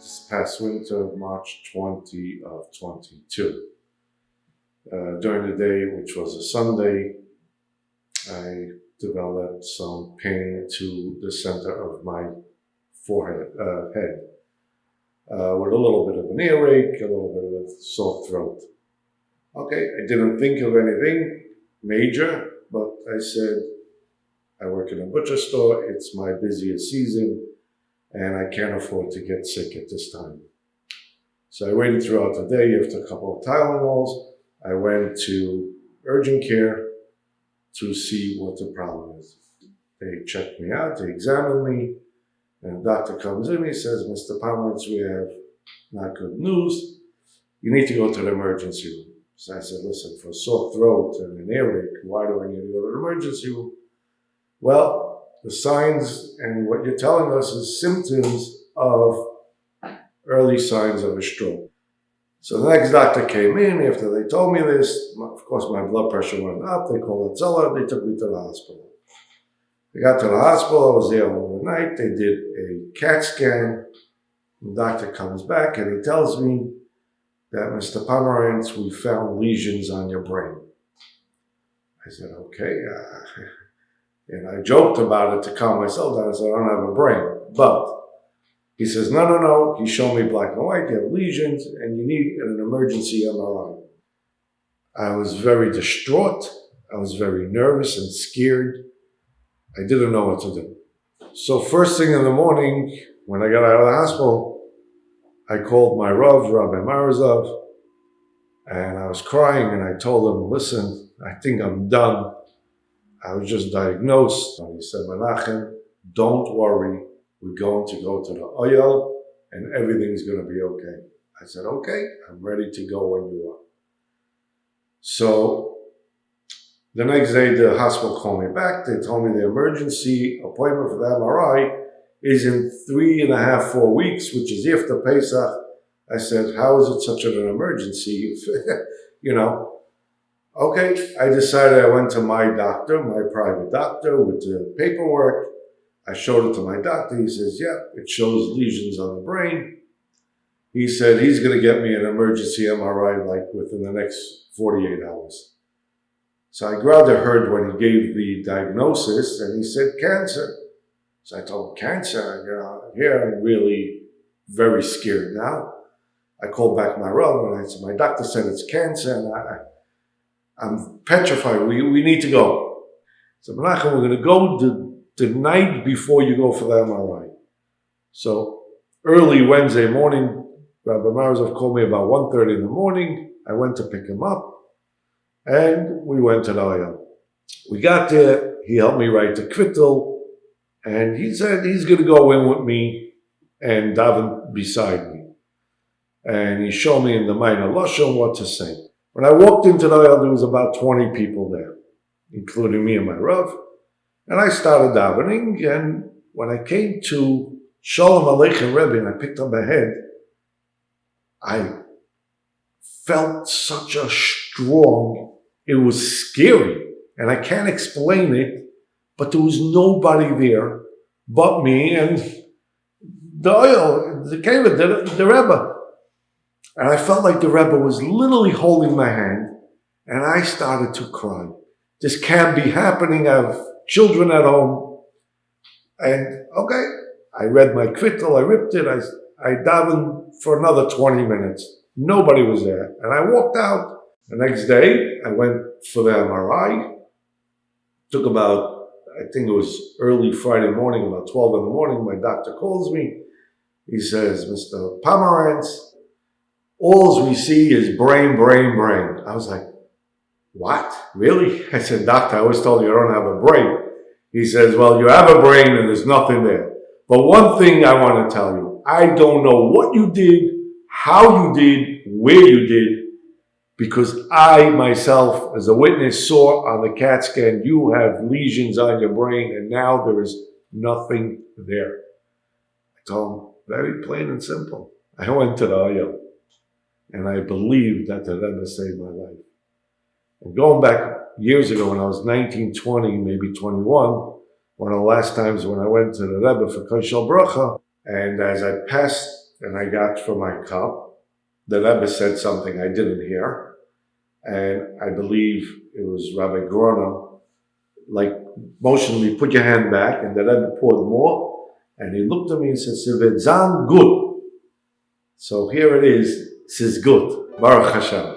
this past winter, March 20 of 22. During the day, which was a Sunday, I developed some pain to the center of my head, with a little bit of an earache, a little bit of a sore throat. Okay, I didn't think of anything major, but I said, I work in a butcher store, it's my busiest season, and I can't afford to get sick at this time. So I waited throughout the day. After a couple of Tylenols, I went to urgent care to see what the problem is. They checked me out, they examined me, and the doctor comes in, he says, Mr. Pomrentz, we have not good news. You need to go to the emergency room. So I said, listen, for a sore throat and an earache, why do I need to go to the emergency room? Well, the signs and what you're telling us is symptoms of early signs of a stroke. So the next doctor came in after they told me this. Of course, my blood pressure went up. They called Hitzela. They took me to the hospital. I got to the hospital. I was there overnight. They did a CAT scan. The doctor comes back and he tells me that, Mr. Pomrentz, we found lesions on your brain. I said, okay. And I joked about it to calm myself down. I said, I don't have a brain. But he says, no. He showed me black and white. You have lesions and you need an emergency MRI. I was very distraught. I was very nervous and scared. I didn't know what to do. So first thing in the morning, when I got out of the hospital, I called my Rav, Rabbi Marazov, and I was crying and I told him, listen, I think I'm done. I was just diagnosed. And he said, Mנחem, don't worry. We're going to go to the Oil and everything's going to be okay. I said, okay, I'm ready to go when you are. So the next day, the hospital called me back. They told me the emergency appointment for the MRI is in 3.5, 4 weeks, which is after Pesach. I said, how is it such an emergency? Okay, I decided I went to my doctor, my private doctor, with the paperwork. I showed it to my doctor. He says, yeah, it shows lesions on the brain. He said he's going to get me an emergency MRI like within the next 48 hours. So I grabbed a herd when he gave the diagnosis and he said cancer. So I told him, cancer? Here I'm really very scared now. I called back my Rav and I said, my doctor said it's cancer and I'm petrified. We need to go. So Mנחem, we're going to go the night before you go for the MRI. So early Wednesday morning, Rabbi Marazov called me about 1:30 in the morning. I went to pick him up and we went to the Oil. We got there, he helped me write the Tקוותו, and he said he's going to go in with me and daven beside me. And he showed me in the minor lashon what to say. When I walked into the Oil, there was about 20 people there, including me and my Rav. And I started davening, and when I came to Shalom Aleichem Rebbe and I picked up my head, I felt such a strong, it was scary, and I can't explain it, but there was nobody there but me and the Oil, the Rebbe. And I felt like the Rebbe was literally holding my hand, and I started to cry. This can't be happening. I have children at home. And okay, I read my Tקוותו, I ripped it, I davened for another 20 minutes. Nobody was there. And I walked out. The next day, I went for the MRI. Took about, I think it was early Friday morning, about 12 in the morning, my doctor calls me. He says, Mr. Pomrentz, all we see is brain. I was like, what? Really? I said, doctor, I always told you I don't have a brain. He says, well, you have a brain and there's nothing there. But one thing I want to tell you, I don't know what you did, how you did, where you did, because I myself, as a witness, saw on the CAT scan, you have lesions on your brain and now there is nothing there. I told him, very plain and simple. I went to the Oil and I believed that the Rebbe saved my life. And going back years ago when I was 19, 20, maybe 21, one of the last times when I went to the Rebbe for Koshel Bracha, and as I passed and I got from my cup. The Rebbe said something I didn't hear, and I believe it was Rabbi Grona, like motioned me, put your hand back, and the Rebbe poured more, and he looked at me and said, "Sivetzan good." So here it is, this is good, Baruch Hashem.